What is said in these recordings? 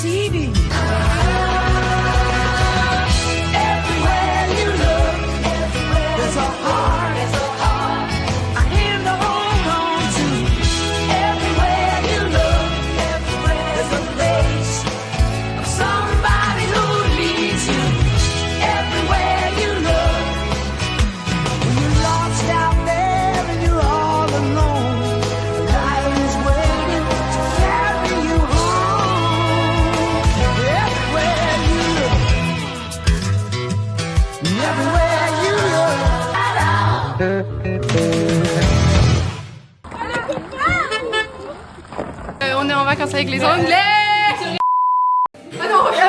TV. Everywhere you look, there's a heart, a hand to hold on to. Everywhere you look, there's a face of somebody who needs you. Everywhere you look, when you're lost out there and you're all alone, life is waiting to carry you home. Everywhere you look, everywhere you look. On est en vacances avec les Anglais. Ah non, on fait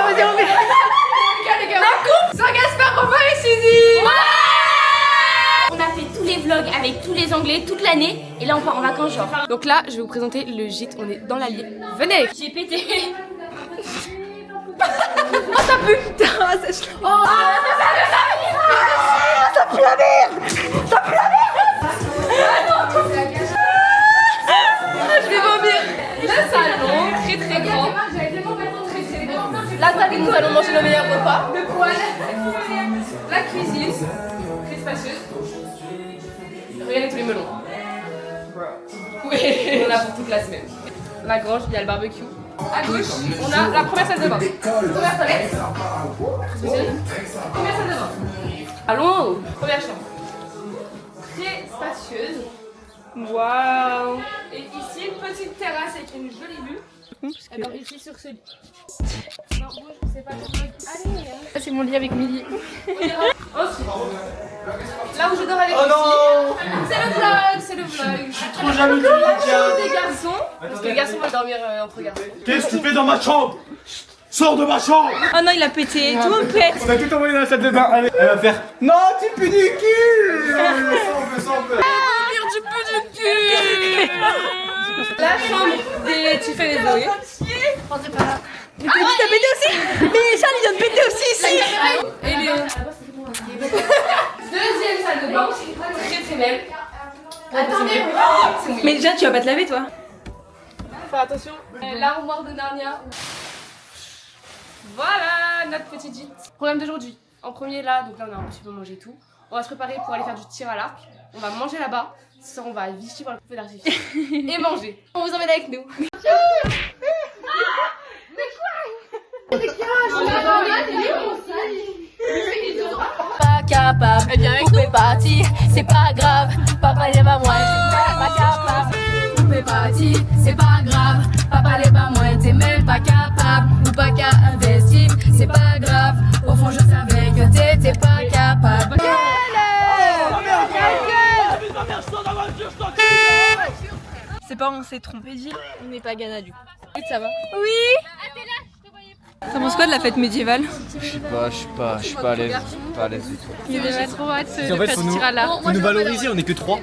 les gars. Saint-Gaspard, Robin et Suzy. On a fait tous les vlogs avec tous les Anglais toute l'année et là on part en vacances genre. Donc là, je vais vous présenter le gîte. On est dans l'Allier. Venez. J'ai pété. Oh, ça pue. Oh, ça pue la merde. Ça pue la merde. Je vais vomir. Le salon, très très grand. La table, nous allons manger nos meilleurs repas. Le poêle, la cuisine, très spacieuse. Regardez tous les melons. Oui, on a pour toute la semaine. La grange, il y a le barbecue. À gauche, on a la première salle de bain. Première toilette. Première salle de bain. Allons, première chambre. Très spacieuse. Waouh. Et ici, une petite terrasse avec une jolie vue. Alors ici sur ce lit. Non, moi je sais pas. Allez. Ça c'est mon lit avec Milly. Ensuite, là où je dors avec Lucie. C'est le vlog. Je suis trop jaloux du Lydia. Des garçons. Parce que les garçons vont dormir entre garçons. Qu'est-ce que tu fais dans ma chambre? Sors de ma chambre! Oh non, il a pété, tout le monde pète. On a tout envoyé dans la salle de bain. Allez, elle va faire. Non, tu pues du cul! Sans peu. Du peu du cul. La chambre des Tiffany et Zoé. Rentrez pas là. Mais t'as pété aussi? Mais Charles, il vient de péter aussi ici. Et Léo. Deuxième salle de bain. Très très belle. Attendez. Mais déjà, tu vas pas te laver, toi? Faire attention. L'armoire de Narnia. Voilà notre petite gîte. Programme d'aujourd'hui. En premier là, donc là on a un petit peu mangé tout. On va se préparer pour aller faire du tir à l'arc. On va manger là-bas. Ça, on va Vichy voir le feu d'artifice. Et manger. On vous emmène avec nous. Pas capable, coupé parti, c'est pas grave. Papa lève à moi, t'es pas capable. Coupé parti, c'est pas grave. Papa lève à moi, t'es même pas capable. Ou pas qu'à investir, c'est pas grave. Au fond, je savais que t'étais pas capable. C'est pas on s'est trompé d'île, on n'est pas Ghana du coup. Ça va? Oui. T'en penses quoi de la fête médiévale? Je suis pas à l'aise du tout. Il avait trop hâte de En fait, faire faut du tir à l'arc. nous valoriser, on est que 3.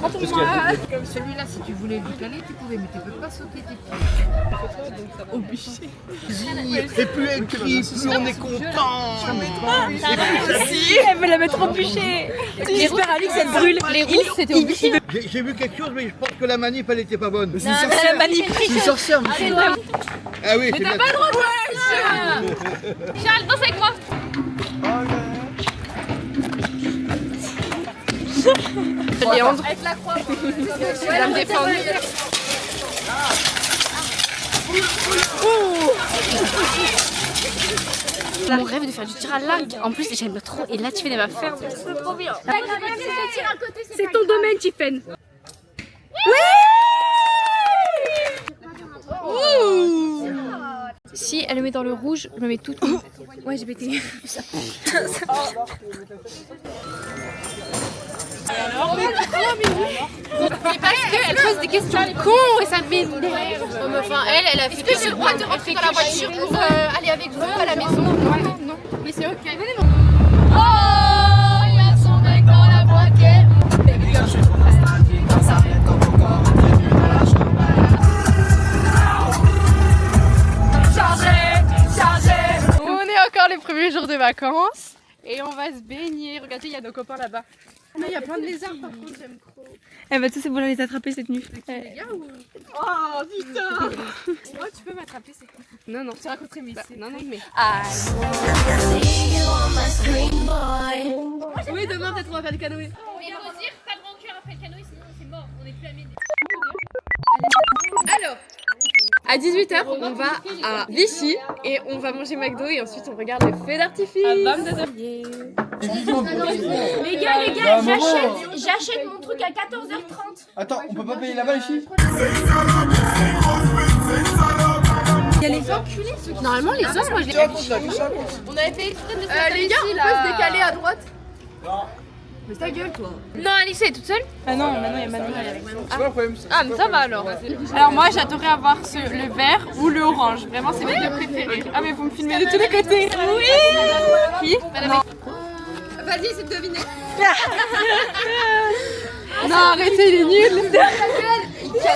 Comme celui-là, si tu voulais lui caler, tu pouvais, mais tu peux pas sauter tes pieds. Obligé. Et plus elle crie, plus on est content. Si, elle veut la mettre au bûcher. J'espère Alix, elle brûle. Les rousses, c'était obligé. J'ai vu quelque chose, mais je pense que la manip elle était pas bonne. Non, la manip. C'est une sorcière, monsieur. Ah oui, c'est bien. Pas le droit de Charles, danse avec moi. Léandre. Avec la croix. Elle va me défendre. Mon rêve de faire du tir à l'arc. En plus, j'aime trop. Et là, Tiffen, elle va faire. C'est trop bien. C'est ton domaine, Tiffen. Si elle le met dans le rouge, je me mets toute. Ouais, j'ai pété. Mais parce qu'elle pose des questions cons et ça m'énerve. Enfin, elle a fait que j'ai le droit de rentrer dans la voiture pour aller avec vous à la maison. Non. Mais c'est ok. Oh, il y a son mec dans la boîtière. On est encore les premiers jours de vacances et on va se baigner. Regardez, il y a nos copains là-bas. Mais il y a plein de lézards par contre, j'aime trop. Elle va tous vouloir les attraper cette nuit. Les gars ou... Oh putain. Moi tu peux m'attraper, c'est quoi? Non, non. Tu raconterais mais c'est... Non, non, mais... Oui, demain peut-être on va faire du canoë. Il faut dire pas de rancœur après le canoë, sinon c'est mort, on est plus amis. Alors, à 18h, on va à Vichy et on va manger McDo et ensuite on regarde les feux d'artifice. À 22h. Les gars, j'achète mon truc à 14h30. Attends, on peut pas payer là-bas les filles? Normalement les autres, moi je les... On avait fait exprès de les les gars, on peut se décaler à droite? Mais ta gueule toi. Non, Alice elle est toute seule. Ah non, maintenant il y a Manon. C'est pas le problème. Ah, mais ça va alors. Alors moi j'adorerais avoir le vert ou le orange. Vraiment c'est mes deux préférés. Ah mais vous me filmez de tous les côtés. Oui. Qui? Non. Vas-y, essaie de deviner. Non arrêtez, il est nul.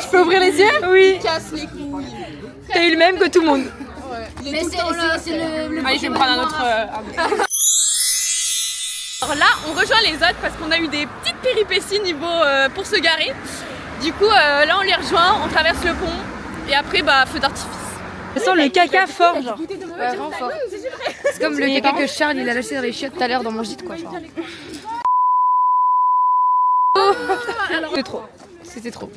Je peux ouvrir les yeux? Oui. Casse les couilles. T'as eu le même que tout le monde. Mais c'est le... Allez je vais me prendre un autre. Alors là, on rejoint les autres parce qu'on a eu des petites péripéties niveau pour se garer. Du coup, là on les rejoint, on traverse le pont et après feu d'artifice. Ça sent le caca fort genre. Ouais, vraiment fort. C'est comme le caca que Charles il a lâché dans les chiottes tout à l'heure dans mon gîte quoi. C'est trop. C'était trop.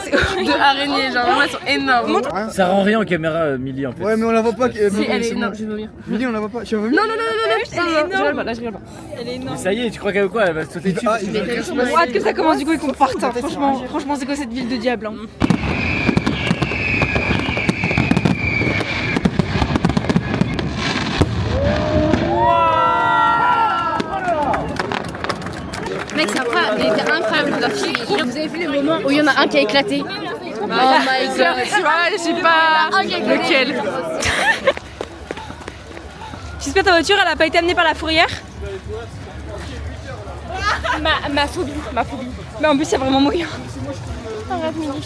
De araignées, genre vraiment elles sont énormes. Ça rend rien en caméra, Milly en fait. Ouais, mais on la voit pas. Elle est énorme, je vais vomir. Milly, on la voit pas. Tu as vu? Non, non, non, non, non, Elle est énorme. là je rigole pas. Elle est Mais énorme. ça y est, tu crois qu'elle quoi? Elle va se sauter dessus. Ah, J'ai hâte que ça commence du coup et qu'on parte. Hein. Franchement c'est quoi cette ville de diable hein. Mec, ça était incroyable le d'artifice. Vous avez vu le moment où il y en a un qui a éclaté? Oh my god. Tu vois, je sais pas lequel. J'espère que ta voiture elle a pas été amenée par la fourrière. Ma phobie. Mais en plus il y a vraiment moyen. Arrête Mini.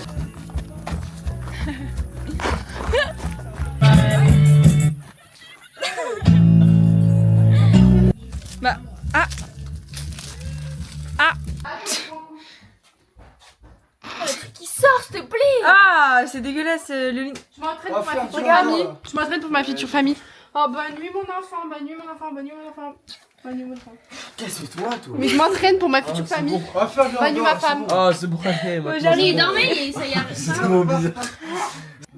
Qui sort, s'il te plaît. Ah c'est dégueulasse le lit. Je m'entraîne pour ma future famille. Je m'entraîne pour ma future famille. Oh bonne nuit mon enfant, bonne nuit mon enfant, bonne nuit mon enfant. Bonne nuit mon enfant. Qu'est-ce que toi, toi? Mais je m'entraîne pour ma future famille. On va faire genre. Bonne nuit ma femme. Oh, c'est bon, allez, maintenant. Il dormait, ça y arrive. C'est trop bizarre.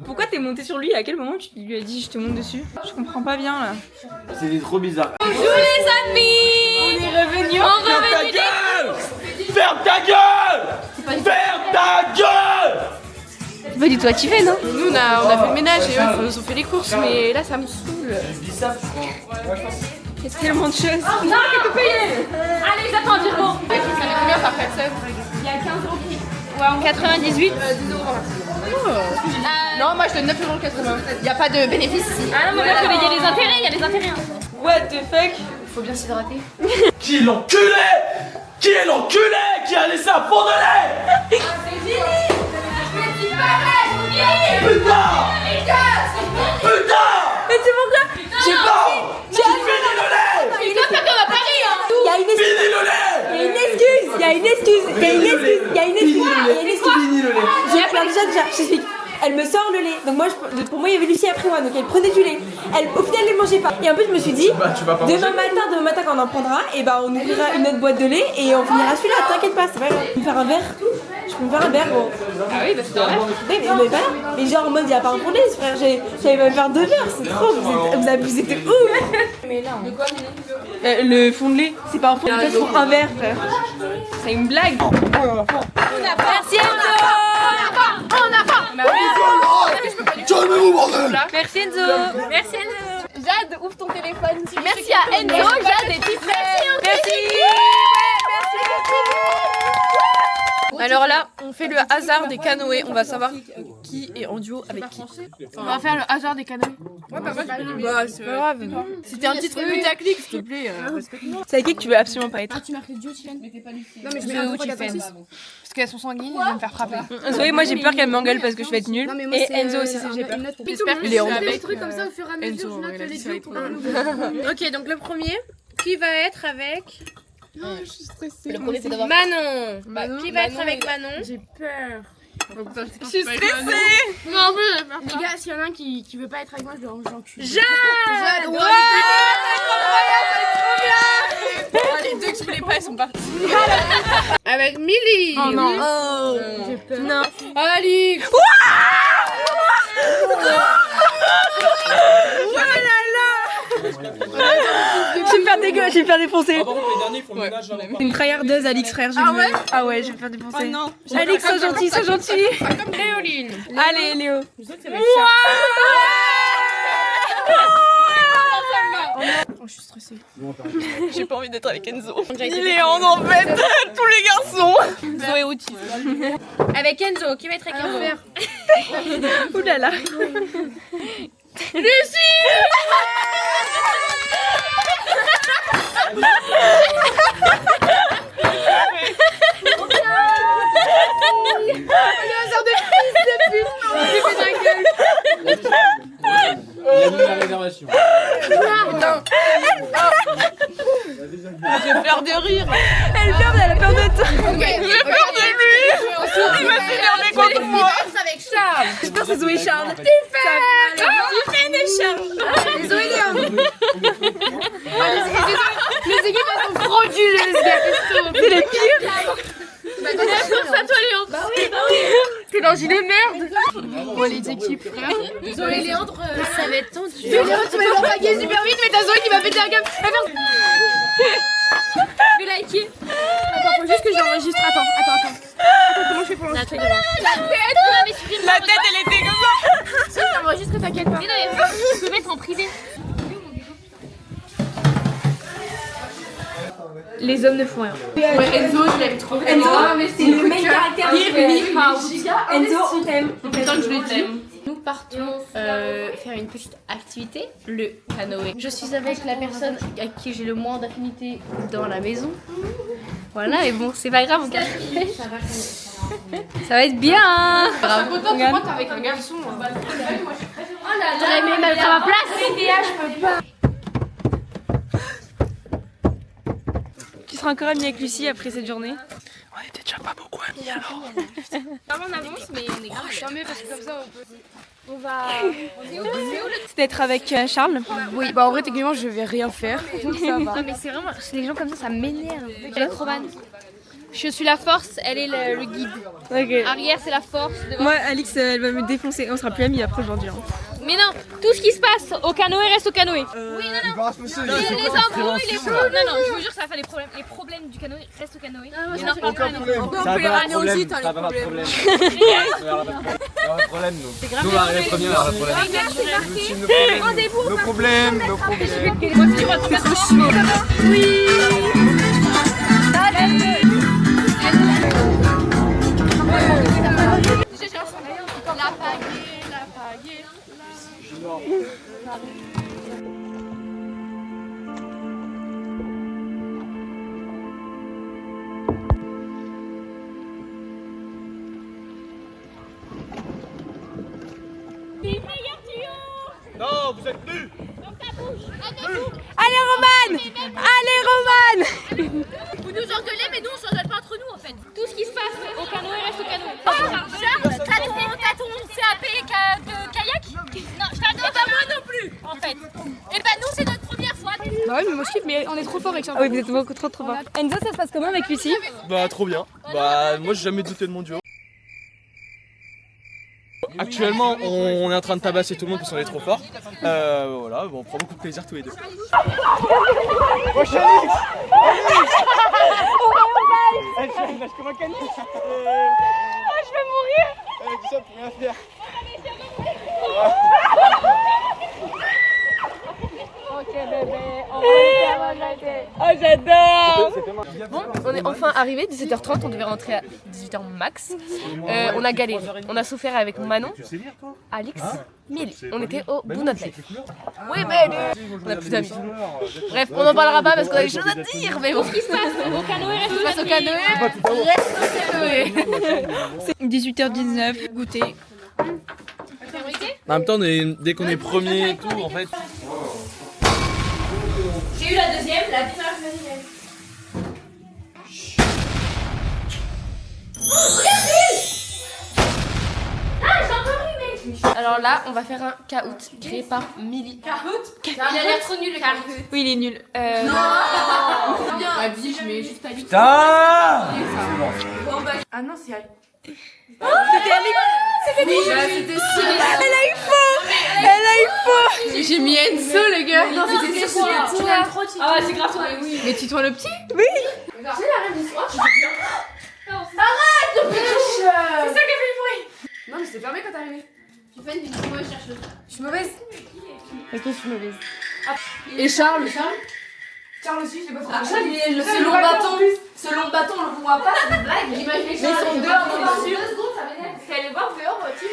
Pourquoi t'es monté sur lui? À quel moment tu lui as dit je te monte dessus? Je comprends pas bien là. C'était trop bizarre. Bonjour les amis. On est revenus. Ferme ta gueule! Ferme ta gueule! Pas du tout activé, non? Nous on a fait le ménage et eux ils ont fait les courses, mais là ça me saoule. Il y a tellement de choses. Allez, j'attends un virement. Ça fait combien par personne? Il y a 15 € pris. Ouais, en 98 Non, moi je donne 9,80 €. Il n'y a pas de bénéfice ici. Ah non, mais moi, il y a les intérêts, il y a les intérêts. What the fuck? Faut bien s'hydrater. Qui est l'enculé? Qui est l'enculé qui a laissé un fond de lait? Putain! Putain! Mais c'est pourquoi? J'ai pas! J'ai fini le lait! Il doit faire comme à Paris, hein. Il y a une excuse. Fini le lait! Il y a une excuse. Il y a une excuse. Il y a une excuse. Il y a une excuse. Il y a une excuse. Fini le lait. Alors déjà, je t'explique. Elle me sort le lait. Donc moi, pour moi, il y avait Lucie après moi. Donc elle prenait du lait. Au final, elle ne mangeait pas. Et en plus, je me suis dit, tu vas pas demain matin, quand on en prendra, et ben on ouvrira une autre boîte de lait et on finira celui-là. T'inquiète pas, c'est pas grave. Je peux me faire un verre. Je peux me faire un verre, bon. Ah oui, bah c'est vrai. Oui, mais voilà. Mais genre en mode, il n'y a pas un fond de lait, frère. J'allais me faire 2 verres. C'est trop. Vous abusez de ouf. Mais là. De quoi, le fond de lait, c'est pas un fond de lait, c'est pour un verre, frère. C'est une blague. Merci Enzo. Calmez-vous, bordel! Merci Enzo. Merci Enzo. Jade, ouvre ton téléphone. Merci à Enzo, Jade et Tiffany. Merci. Alors là, on fait le hasard des canoës. On va savoir qui est en duo avec qui. On va faire le hasard des canoës. Ouais, pas mal. Bah, c'est pas grave. C'était un petit truc putaclic, s'il te plaît. C'est avec qui que tu veux absolument pas être? Tu marques le duo, Tiffany. Mais t'es pas Lucie. Non mais je mets un truc à parce qu'elles sont sanguines, je vais me faire frapper. Zoé, moi j'ai peur qu'elle m'engueule parce que je vais être nulle. Et Enzo aussi, j'ai peur. J'espère qu'il est en des trucs comme ça au fur et à mesure. Je note les duos pour Ok, donc le premier, Qui va être avec Je suis stressée. Le premier, c'est d'avoir. Manon. Manon. Qui va être avec Manon? J'ai peur. Je suis stressée. Non, mais les gars, s'il y en a un qui veut pas être avec moi, je le range dans le cul. Jade. Ouais. Les deux que je voulais pas, elles sont parties. Avec Milly. Oh non. J'ai peur. Non. Alix. Je vais me faire dégueuler, je vais me faire défoncer. Ah, par contre, les derniers font le ménage là. C'est une tryhardeuse, Alix, frère. Ah ouais, je vais me faire défoncer. Oh non. Alix, sois gentil, sois gentil. Comme Léoline. Allez, Léo. Oh, je suis stressée. J'ai pas envie d'être avec Enzo. Il est en fait, tous les garçons. Zoé autiste. Avec Enzo. Qui va être avec Enzo? Ouh là là. Il a mis la réservation. J'ai peur de rire. Elle peur, elle a peur de toi. J'ai peur de lui. Il va s'énerver contre moi. Avec Charles. J'espère que c'est Zoé Charles. Tiffany et Charles. Zoé Léon. Les équipes elles sont frauduleuses, gars. C'est les pires. Force à toi, Léandre. T'es dans une merde. Bon, les équipes, frère. Zoé et Léandre, ça va être tendu. Zoé et Léandre, tu vas leur baguer super vite, mais t'as Zoé qui va péter un câble. Je vais liker. Attends, faut juste que j'enregistre. Attends, comment je fais pour l'enregistrer? La tête, elle était comme ça. Si, je l'enregistre, t'inquiète pas. Mais non, mais tu peux mettre en privé. Les hommes ne font rien. Ouais, Enzo, je l'aime trop. Enzo, c'est le main caractère de Enzo, on t'aime. Tant que je le dis. Nous partons faire une petite activité, le canoë. Je suis avec la personne avec qui j'ai le moins d'affinité dans la maison. Voilà, et bon, c'est pas grave, on cache. Ça va être bien. Grave. Toi, t'es avec un garçon. J'aurais aimé mettre à ma place. Tu seras encore amie avec Lucie après cette journée. On était déjà pas beaucoup amis alors. Vraiment, on avance, mais on est grave. Tant mieux, parce que comme ça, on peut. C'est d'être avec Charles. Oui, bah en vrai, techniquement, je vais rien faire. Non, mais c'est vraiment, les gens comme ça m'énerve. Elle est trop bonne. Je suis la force, elle est le guide. Ok. Arrière, c'est la force. Devant. Moi, Alix, elle va me défoncer. On sera plus amis après aujourd'hui. Hein. Mais non, tout ce qui se passe au canoë reste au canoë. Oui, non. Les embrouilles, les fous. Non, je vous jure, ça va faire les problèmes. Les problèmes du canoë restent au canoë. Aucun problème. On peut les ramener aussi, t'as Ça les va, pas de problèmes. problème. On aura pas de problème, nous. Nous, on va arriver premier, on aura pas de problème. Rendez-vous. Nos problèmes, nos problèmes. Non, vous êtes nus. Allez, Romane. Allez, Romane. Vous nous engueulez, mais nous on s'engueule pas entre nous en fait. Tout ce qui se passe au canoë reste au canoë. Charles, t'as ton CAP de kayak? Non, je t'adore. Pas moi non plus en fait. Et bah nous c'est notre première fois. Bah ouais, mais moi je kiffe, mais on est trop fort avec Charles. Ah oui, vous êtes beaucoup trop fort. Enzo, ça se passe comment avec Lucie? Bah, trop bien. Bah, moi j'ai jamais douté de mon duo. Actuellement, on est en train de tabasser tout le monde parce qu'on est trop fort. Voilà, bon, on prend beaucoup de plaisir tous les deux. Wesh, Alix. Elle lâche comme un caniche. Je vais mourir. Elle dit ça pour rien faire. Oh, j'adore. Bon, on est enfin arrivé, 17h30, on devait rentrer à 18h max. On a galéré, on a souffert avec Manon, Alix, Milly. On était au bout de notre life. Oui, mais on a plus d'amis. Bref, on n'en parlera pas parce qu'on a des choses à dire, mais bon. Ce qui se passe au canoë reste Passe au canoë, reste au canoë. C'est 18h19, goûter. En même temps, dès qu'on est premier et tout, en fait. J'ai eu la deuxième. Alors là, on va faire un caout créé par Milly. Il a l'air trop nul le carré. Oui, il est nul. Vas-y, je mets juste à lui. Putain. Ah non, c'est Ali. C'était stylé. Elle a eu faux. J'ai mis Enzo, les gars. Non, c'était toi. toi. Ah ouais, c'est grave toi, mais oui. Mais tu toi le petit? C'est la reine d'histoire, tu fais bien. Arrête de C'est ça qui a fait le bruit. Non, mais c'était fermé quand t'es arrivé. Tu fais une vidéo, cherche-le. Je suis mauvaise. Ok, je suis mauvaise. Et Charles? Charles aussi, je l'ai pas fait. Charles, il est le long bâton. Ce long bâton, on le voit pas, c'est une blague. J'imaginais Mais ils Charles. sont dehors, on est Dans sûr. 2 secondes, ça m'énerve. T'es allé voir dehors, tu?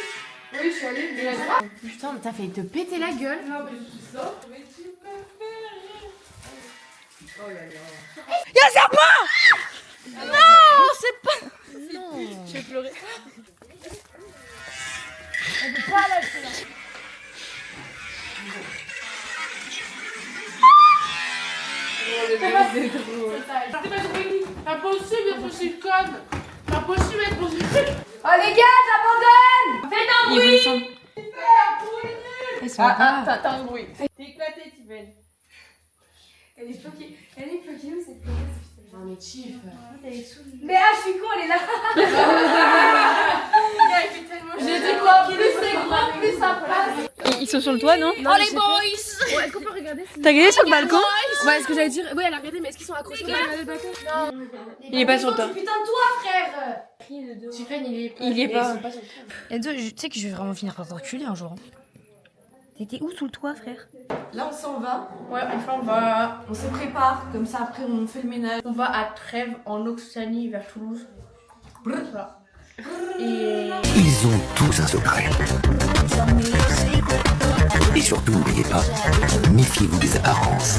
Oui, je suis allée. Il a le droit. Putain, mais t'as failli te péter la gueule. Non, mais je suis ça. Mais tu préfères. Oh là là. Y'a un serpent. Non, c'est pas. Non. Je vais pleurer. Pas possible d'être aussi conne. Pas possible d'être aussi. Oh les gars, j'abandonne. Faites un Il veut bruit. descendre. T'as un bruit. T'es éclaté, Tiffen. Elle est bloquée. Elle est bloquée où cette place? Non, mais Chief. Mais ah, je suis con, elle est là. J'ai dit quoi? Plus c'est grand, plus ça passe. Ils sont sur le toit, non? Oh les boys. Est-ce qu'on peut regarder? T'as gagné sur le balcon? Ouais, ce que j'allais dire. Ouais, elle a regardé, mais est-ce qu'ils sont accrochés au balcon? Non. Il est pas sur le toit. Putain de toi, frère. Tiffen, il est. Il y est pas. Enzo, tu sais que je vais vraiment finir par t'enculer un jour. T'étais où sous le toit, frère? Là, on s'en va. Ouais, enfin, on va. On se prépare. Comme ça, après, on fait le ménage. On va à Trèves, en Occitanie, vers Toulouse. Voilà. Et. Ils ont tous un secret. Et surtout, n'oubliez pas, méfiez-vous des apparences.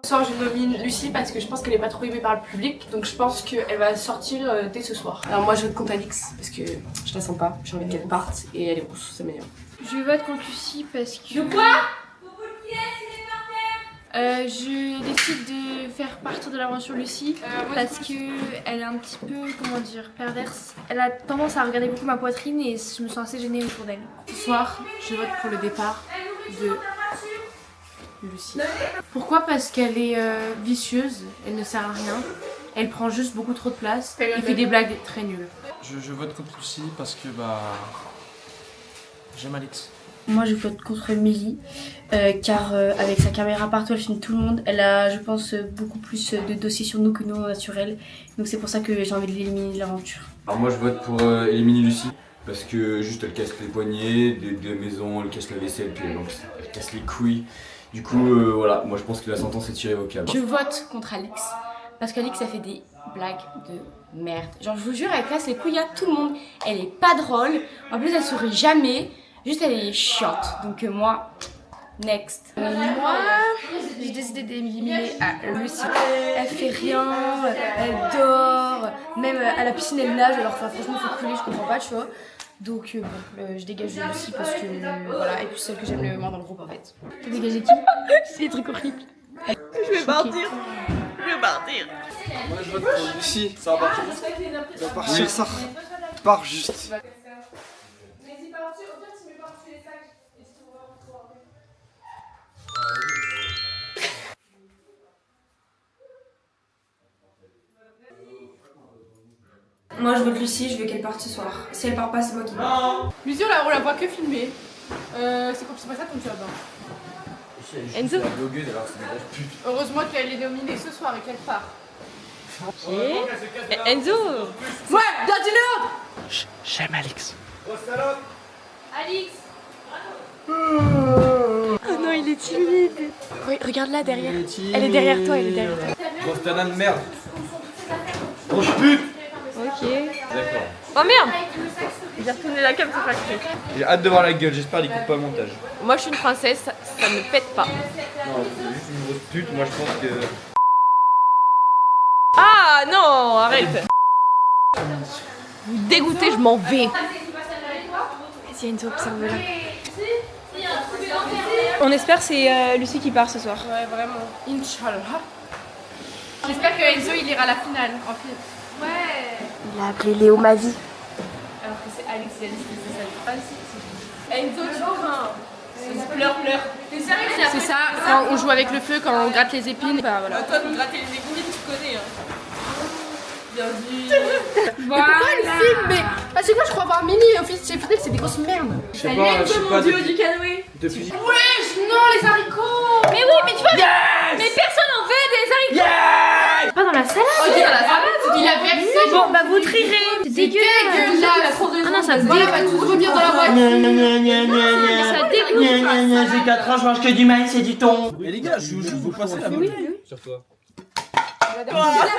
Ce soir, je nomine Lucie parce que je pense qu'elle est pas trop aimée par le public, donc je pense qu'elle va sortir dès ce soir. Alors moi, je vote contre Alix parce que je la sens pas, j'ai envie qu'elle parte et elle est rousse, ça m'énerve. Je vote contre Lucie parce que. Je décide de faire partir de l'aventure Lucie parce que elle est un petit peu, comment dire, perverse. Elle a tendance à regarder beaucoup ma poitrine et je me sens assez gênée autour d'elle. Ce soir, je vote pour le départ de Lucie. Pourquoi? Parce qu'elle est vicieuse, elle ne sert à rien, elle prend juste beaucoup trop de place et fait des blagues très nulles. Je vote contre Lucie parce que bah j'aime Alix. Moi, je vote contre Milly, car avec sa caméra partout, elle filme tout le monde. Elle a, je pense, beaucoup plus de dossiers sur nous que nous naturels. Donc c'est pour ça que j'ai envie de l'éliminer de l'aventure. Alors moi je vote pour éliminer Lucie parce que juste elle casse les poignets des maisons, elle casse la vaisselle, puis elle casse les couilles. Du coup voilà, moi je pense que la sentence est irrévocable. Je vote contre Alix parce qu'Alix a fait des blagues de merde. Genre je vous jure, elle casse les couilles à tout le monde. Elle est pas drôle, en plus elle sourit jamais. Juste elle est chiante, donc moi, next. Moi, j'ai décidé d'éliminer Lucie. Elle fait rien, elle dort, même à la piscine elle nage, alors enfin, franchement faut couler, je comprends pas, tu vois. Donc bon, je dégage Lucie parce que voilà, et puis celle que j'aime le moins dans le groupe en fait. T'as dégagé qui? C'est des trucs horribles. Je vais partir. Moi je vote pour Lucie. Ça va partir. Ça va partir, ça part juste. Moi, je vote Lucie, je veux qu'elle parte ce soir. Si elle part pas, c'est moi qui pars. Lucie, on la voit que filmer. C'est pas ça ton job. Hein. Enzo. Heureusement qu'elle est nominée ce soir et qu'elle part. Enzo. Ouais, dis-le. J'aime Alix. Alix. Oh non, il est timide. Regarde là derrière. Elle est derrière toi, elle est derrière toi. Grosse tana de merde. Grosse pute. Ok. D'accord. Oh merde. J'ai retourné la cam, c'est pas créé. J'ai hâte de voir la gueule, j'espère qu'il coupe pas le montage. Moi, je suis une princesse, ça ne pète pas. Non, c'est juste une grosse pute, moi je pense que... Ah non, arrête. Dégoûté, je m'en vais. Si Enzo observe là. On espère que c'est Lucie qui part ce soir. Ouais, vraiment. Inch'Allah. J'espère que Enzo il ira à la finale en film. Ouais. Il a appelé Léo ma vie. Alors que c'est Alex qui a dit que c'est ça. Enzo, tu crains. Pleure. T'es sérieux? C'est ça, quand on joue avec le feu, quand on gratte les épines. Bah voilà. Toi, pour gratter les épines, tu connais. Hein. Bien dit. Voilà. Pourquoi le film? Mais à chaque fois, je crois voir Mini et au final, c'est des grosses merdes. Je sais pas duo du canoë. depuis... Wesh, non, les haricots. Mais oui, mais tu vois, mais personne en veut des haricots. Pas dans la salade. Ok, dans la salade. Il a versé. Bon, bah vous trierez. C'est dégueulasse. Ah non, ça se Voilà, va tout revenir dans la voiture. Ça dégoûte. J'ai 4 ans, je mange que du maïs et du thon. Mais les gars, je vous passez la main sur toi. La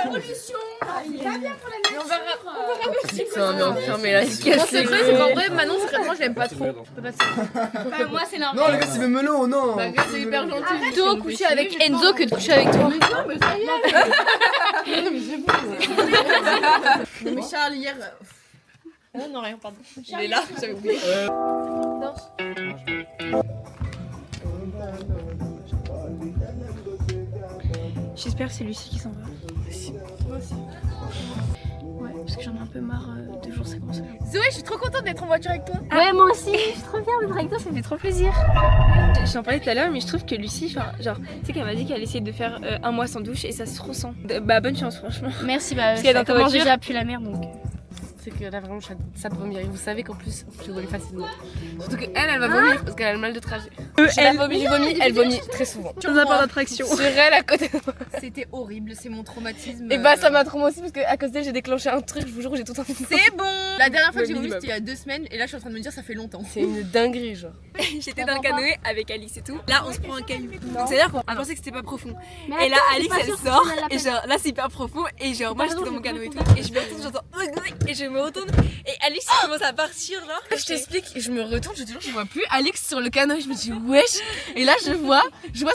pollution. Il va bien pour la nature. On verra. Putain, mais enfermé là, il se casse les couilles. C'est qu'en vrai, Manon, secrètement, je l'aime pas trop. Moi, c'est normal. Non, les gars, c'est mes melons, non. Bah, c'est hyper gentil. Plutôt coucher avec Enzo que de coucher avec toi. Non, mais ça y est. Non, mais c'est bon. Non, mais Charles, hier. Non, rien, pardon. Il est là, j'avais oublié. Danse. J'espère que c'est Lucie qui s'en va. Moi aussi. Ouais, parce que j'en ai un peu marre de jours ça commence. Zoé, je suis trop contente d'être en voiture avec toi. Ouais, moi aussi, je suis trop fière d'être avec toi, ça me fait trop plaisir. J'en parlais tout à l'heure, mais je trouve que Lucie, genre, tu sais qu'elle m'a dit qu'elle essayait de faire un mois sans douche et ça se ressent. Bah, bonne chance, franchement. Merci, bah, parce qu'elle est dans ta voiture. déjà plus la mer donc. C'est que là vraiment ça te vomir. Vous savez qu'en plus je vomis facilement. Surtout qu'elle va vomir parce qu'elle a le mal de trajet. Elle vomit très souvent. Dans un parc d'attraction. Sur elle à côté de moi. C'était horrible, c'est mon traumatisme. Et bah ça m'a trop aussi parce qu'à cause d'elle j'ai déclenché un truc, je vous jure j'ai tout un. C'est bon. La dernière fois que j'ai vomi c'était il y a 2 semaines et là je suis en train de me dire ça fait longtemps. C'est une dinguerie genre. J'étais dans le canoë avec Alice et tout. Là on se prend un caillou. Donc c'est à dire qu'on pensait que c'était pas profond. Et là Alice elle sort et genre là c'est hyper profond et genre moi j'étais dans mon canoë et tout et je me retourne j'entends et je me retourne et Alice commence à partir là. Je t'explique, je me retourne, je te jure je vois plus Alix sur le canoë, je me dis wesh. Et là je vois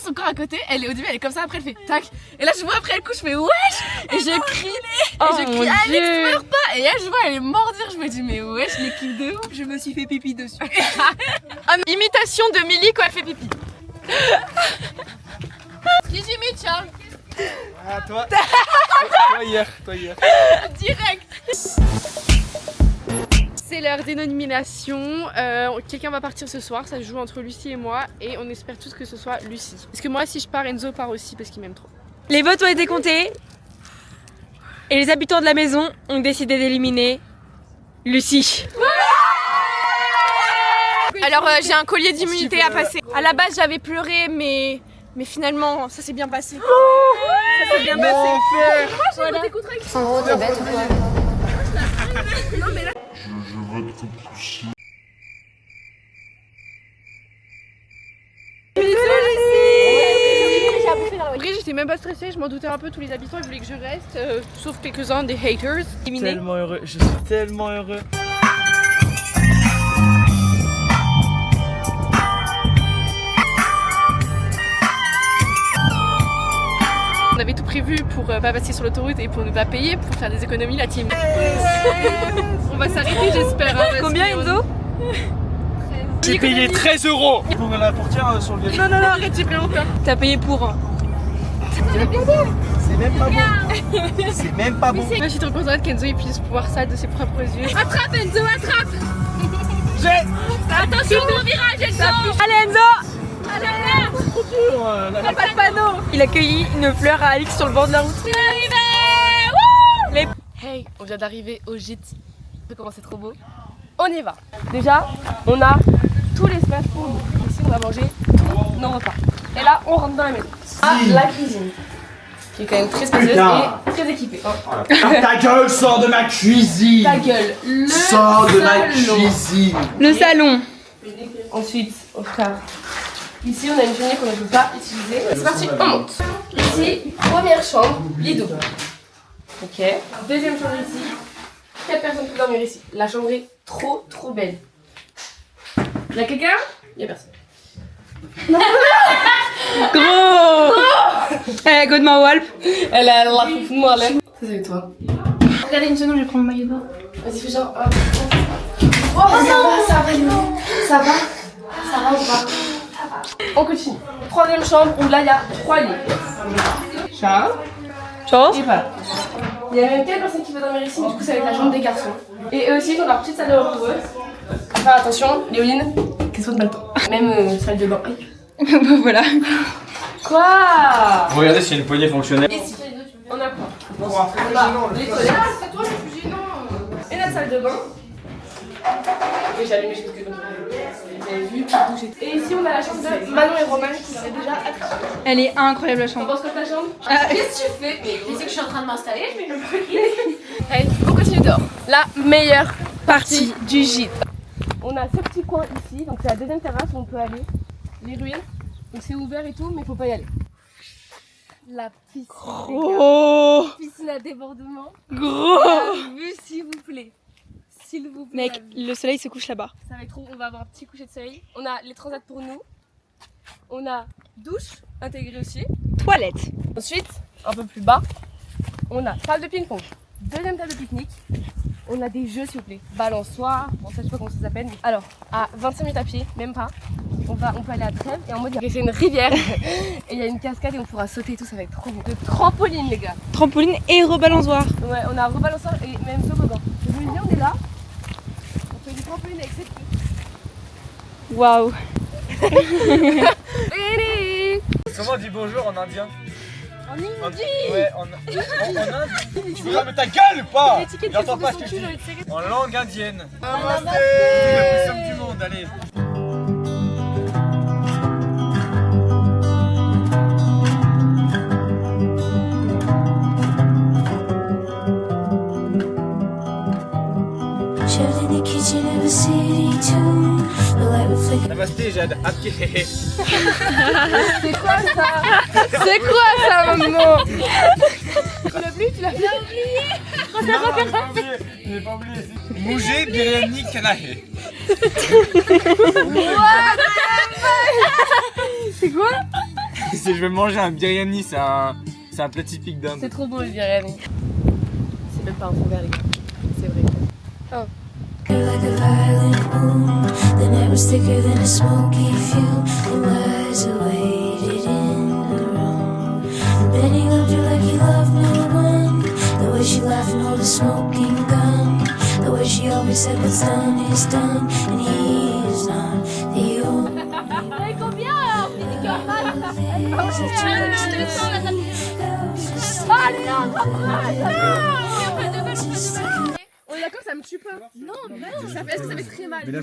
son corps à côté, elle est au début elle est comme ça, après elle fait tac. Et là je vois après elle couche, je fais wesh. Et je crie, Alix meurs pas. Et là je vois elle est mordure, je me dis mais wesh l'équipe de ouf. Je me suis fait pipi dessus. Imitation de Milly quand elle fait pipi. Gigi Mitchell. Ah toi Toi hier. Direct. C'est l'heure des nominations. Quelqu'un va partir ce soir, ça se joue entre Lucie et moi et on espère tous que ce soit Lucie. Parce que moi si je pars, Enzo part aussi parce qu'il m'aime trop. Les votes ont été comptés et les habitants de la maison ont décidé d'éliminer Lucie. Alors j'ai un collier d'immunité à passer. À la base j'avais pleuré mais finalement ça s'est bien passé. Ça s'est bien passé. Voilà. Sandro, t'es bête ou quoi? Non mais là... Je vote que Lucie. En vrai j'étais même pas stressée, je m'en doutais un peu, tous les habitants ils voulaient que je reste, sauf quelques-uns des haters. Tellement heureux, je suis tellement heureux. On avait tout prévu pour pas passer sur l'autoroute et pour ne pas payer, pour faire des économies la team. On va s'arrêter j'espère. Hein, combien Enzo? J'ai payé 13 €. Pour la portière sur le... Non, arrête, j'ai pris longtemps. T'as payé pour... C'est même pas bon. C'est même pas bon. Moi je suis trop contente qu'Enzo il puisse voir ça de ses propres yeux. Attrape Enzo, attrape. Attention au virage Enzo. Allez Enzo. On n'a pas de panneau. Il a cueilli une fleur à Alix sur le bord de la route. C'est arrivé. Hey, on vient d'arriver au gîte. Comment c'est trop beau. On y va. Déjà, on a tout l'espace pour nous. Ici, on va manger tous nos repas. Et là, on rentre dans la maison. La cuisine. Qui est quand même très spacieuse et très équipée. Ta gueule, sors de ma cuisine. Ta gueule. Sors de ma cuisine. Le salon. Ensuite, au frère. Ici, on a une cheminée qu'on ne peut pas utiliser. C'est parti, on monte. Ici, première chambre, lit double. Ok. Deuxième chambre ici. 4 personnes peuvent dormir ici. La chambre est trop belle. Y'a quelqu'un? Y'a personne. Gros. Eh, good ma walp. Elle a la fouf de moi, là. Ça, c'est avec toi. Regardez une seconde, je vais prendre mon maillot de bain. Vas-y, fais genre. Oh, ça va, Léo. Ça va ou pas? On continue. Troisième chambre où là il y a 3 lits. Charles. Et voilà. Il y a même 4 personnes qui veulent dormir ici, du coup ça va être la chambre des garçons. Et eux aussi ils ont leur petite salle de repos. Faire attention, Léoline, question de balcon. Même salle de bain. Voilà. Quoi? Regardez s'il y a une poignée fonctionnelle. Ici, on a quoi? On a les toilettes. C'est toi le plus gênant. Et la salle de bain. Et j'ai allumé jusque vous avez vu, et ici on a la chambre de Manon et Romain qui sont déjà attrapés. Elle est incroyable la On chambre. pense que ta chambre? Qu'est-ce que tu fais? Mais Tu sais que je suis en train de m'installer, je vais me allez, on continue dehors. La meilleure partie du gîte. On a ce petit coin ici, donc c'est la deuxième terrasse où on peut aller. Les ruines. Donc c'est ouvert et tout, mais faut pas y aller. La piscine. Gros. Piscine à débordement. Gros. La vue, s'il vous plaît. S'il vous plaît. Mec, le soleil se couche là-bas. Ça va être trop, on va avoir un petit coucher de soleil. On a les transats pour nous. On a douche intégrée aussi. Toilette. Ensuite, un peu plus bas, on a salle de ping-pong. Deuxième table de pique-nique. On a des jeux s'il vous plaît. Balançoire, bon ça je sais pas comment ça s'appelle. Alors, à 25 minutes à pied, même pas. On peut aller à Trèves et en mode c'est une rivière. Et il y a une cascade et on pourra sauter et tout, ça va être trop beau. De trampoline les gars. Trampoline et rebalançoire. Ouais, on a un rebalançoir et même toboggan. Je me dis on est là. On fait du trampoline avec cette fille. Waouh. Comment on dit bonjour en indien? En indie. Ouais, en Inde. Tu veux fermer ta gueule ou pas? Il entend pas ce que je dis. En langue indienne. Namasté. C'est la plus simple du monde, allez. Namasté, Jade. C'est quoi ça? C'est quoi ça maman? Tu l'as oublié? Tu l'as oublié? Je l'ai pas oublié. Moujé biryani kanahe. C'est quoi? Je vais manger un biryani, c'est un plat typique d'Inde. C'est trop beau le biryani. C'est même pas un fond vert les gars. C'est vrai. Oh. Like a violent wound, the night was thicker than a smoky fume. The lies are waited in the room. And then he loved her like he loved no one. The way she laughed and hold a smoking gun. The way she always said what's done is done. And he's not the only one. On est d'accord, ça me tue pas. Non, mais non, ça fait, est-ce que ça fait très mal? Attends,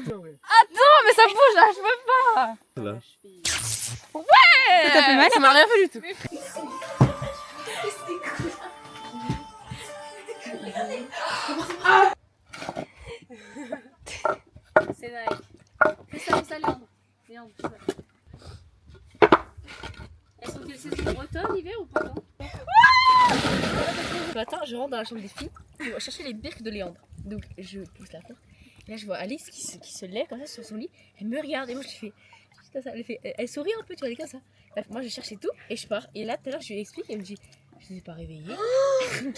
mais ça bouge là, je peux pas. Ouais. Ça t'a fait mal? Ça m'a rien fait du tout. C'est Nike. Fais ça, Léandre. Léandre, fais ça. Elles sont quelle saison? Automne, hiver ou printemps? Ce matin, je rentre dans la chambre des filles pour chercher les birques de Léandre. Donc, je pousse la porte. Et là, je vois Alice qui se lève comme ça sur son lit. Elle me regarde et moi, je fais comme ça. Elle sourit un peu, tu vois, comme ça. Bref, moi, je cherchais tout et je pars. Et là, tout à l'heure, je lui explique et elle me dit je ne suis pas réveillée.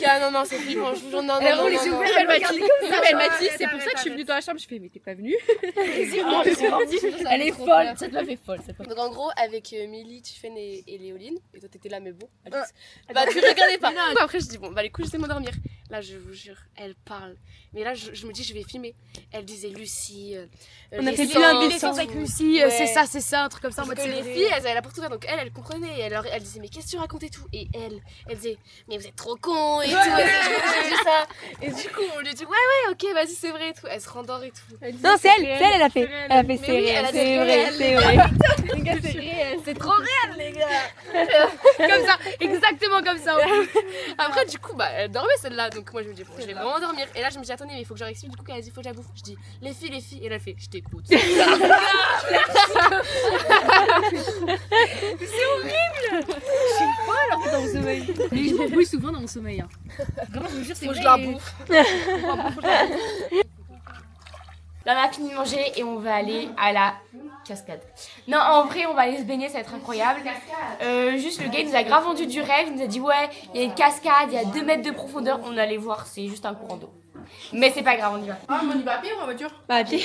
Ah non, c'est flippant, je vous jure, non, Elle non, roule les non, yeux non. ouverts, elle m'a dit, c'est pour ça que je suis venue dans la chambre. Je fais, mais t'es pas venue? Elle est folle, cette meuf est folle. Donc en gros, avec Milly, Tiffen et Léoline, et toi t'étais là, mais bon, Alice, bah tu regardais pas. Après, je dis, bon, bah les couilles, laissez-moi dormir. Là, je vous jure, elle parle. Mais là, je me dis, je vais filmer. Elle disait Lucie. On a fait plein de dessins avec Lucie, c'est ça, un truc comme ça. Parce que les filles, elles avaient la porte ouverte, donc elle comprenait. Et elle disait, mais qu'est-ce que tu racontes et tout? Et elle disait, mais vous êtes trop cons et tout. J'ai dit ça. Et du coup, on lui dit, ouais, ok, vas-y, c'est vrai et tout. Elle se rendort et tout. Non, c'est elle, elle a fait. Elle a fait, c'est réel, c'est vrai, c'est vrai. Les gars, c'est réel, c'est trop réel, les gars. Comme ça, exactement comme ça. Après, du coup, bah, elle dormait celle-là, donc moi je me dis, bon, je vais vraiment dormir. Et là, je me dis, attendez, mais il faut que je leur explique. Du coup, elle a dit, faut que je la bouffe. Je dis, les filles, et elle a fait, je t'écoute. C'est horrible. Je sais pas, alors dans mon sommeil. Mais je m'embrouille souvent dans mon sommeil. Vraiment, je vous jure, c'est Faut vrai. que je la bouffe. Là, on a fini de manger et on va aller à la cascade. Non, en vrai, on va aller se baigner, ça va être incroyable. Juste, le gars, il nous a grave vendu du rêve. Il nous a dit, ouais, il y a une cascade, il y a 2 mètres de profondeur. On allait voir, c'est juste un courant d'eau. Mais c'est pas grave, on y va. Ah, mais on y va à pied ou en voiture? Bah, à pied.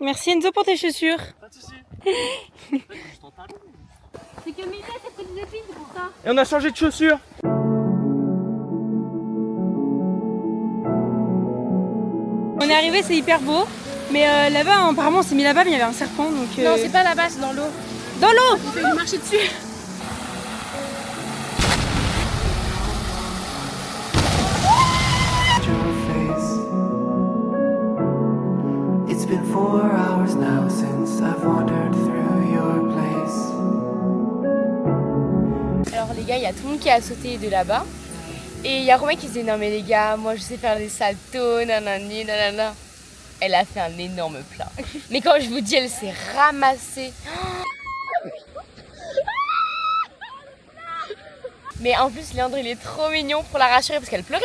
Merci Enzo pour tes chaussures. C'est que Mila, t'as pris des épines, c'est pour ça. Et on a changé de chaussures. On est arrivé, c'est hyper beau. Mais là-bas, apparemment, on s'est mis là-bas, mais il y avait un serpent. Donc, Non, c'est pas là-bas, c'est dans l'eau. Dans l'eau. On fait lui marcher dessus. It's been 4 hours now since I've wandered through your place. Alors les gars, il y a tout le monde qui a sauté de là-bas. Et il y a Romain qui disait non mais les gars, moi je sais faire des saltos, nanani, nanana. Elle a fait un énorme plat. Mais quand je vous dis, elle s'est ramassée. Mais en plus, Léandre, il est trop mignon pour la rassurer parce qu'elle pleurait.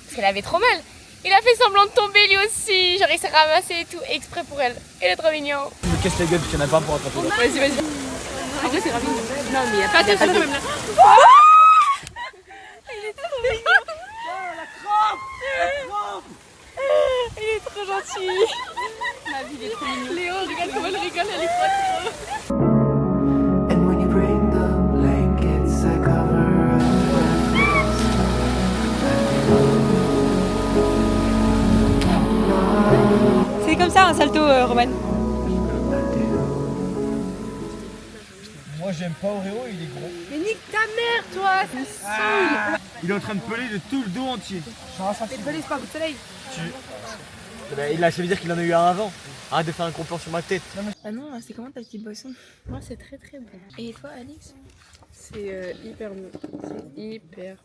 Parce qu'elle avait trop mal. Il a fait semblant de tomber lui aussi. Genre il s'est ramassé et tout, exprès pour elle. Il est trop mignon. Je me casse la gueule parce qu'il n'y en a pas pour attraper. Vas-y, vas-y. En vrai, c'est rapide. Non, mais il n'y a pas de même là. Il est trop gentil. La vie, il est trop mignon. Léo, regarde comment elle rigole, elle est trop. And when you bring the blankets, I cover up C'est comme ça un salto, Roman. Moi j'aime pas Oreo, il est gros. Mais nique ta mère, toi, ça me saoule. Il est en train de peler de tout le dos entier. Mais pelé, c'est pas un coup de soleil. Là, ça veut dire qu'il en a eu un avant. Arrête de faire un complot sur ma tête. Ah non, c'est comment ta petite boisson? Moi, c'est très très bon. Et toi, Alix? C'est hyper bon. C'est hyper.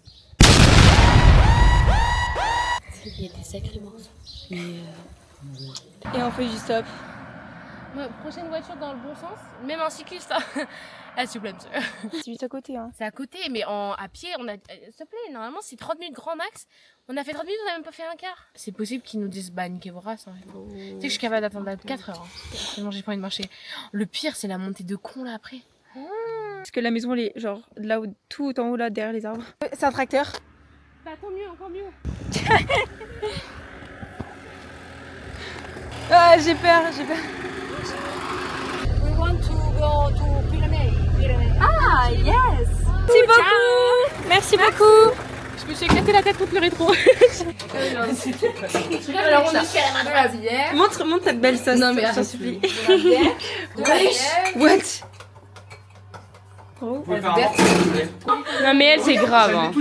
Il était sacré morceau. Et on fait du stop. Prochaine voiture dans le bon sens, même un cycliste. Ah, s'il vous plaît, monsieur. C'est juste à côté, hein. C'est à côté, mais à pied, on a. S'il te plaît, normalement, c'est 30 minutes grand max. On a fait 30 minutes, on a même pas fait un quart. C'est possible qu'ils nous disent, bah, niquez vos races. Hein. Tu sais que je suis capable d'attendre 4 heures. Hein. Tellement j'ai pas envie de marcher. Le pire, c'est la montée de con là après. Parce que la maison, elle est genre là où, tout en haut, là, derrière les arbres. C'est un tracteur. Bah, tant mieux, encore mieux. Ah, j'ai peur, j'ai peur. We want to go to Pyrénées. Ah, yes! Merci beaucoup! Merci beaucoup! Je me suis éclaté la tête pour pleurer trop. Alors, on a fait la main de la bière. Montre ta belle sauce. Non, mais je t'en supplie. What? Oh. Non, mais elle, c'est grave. Hein.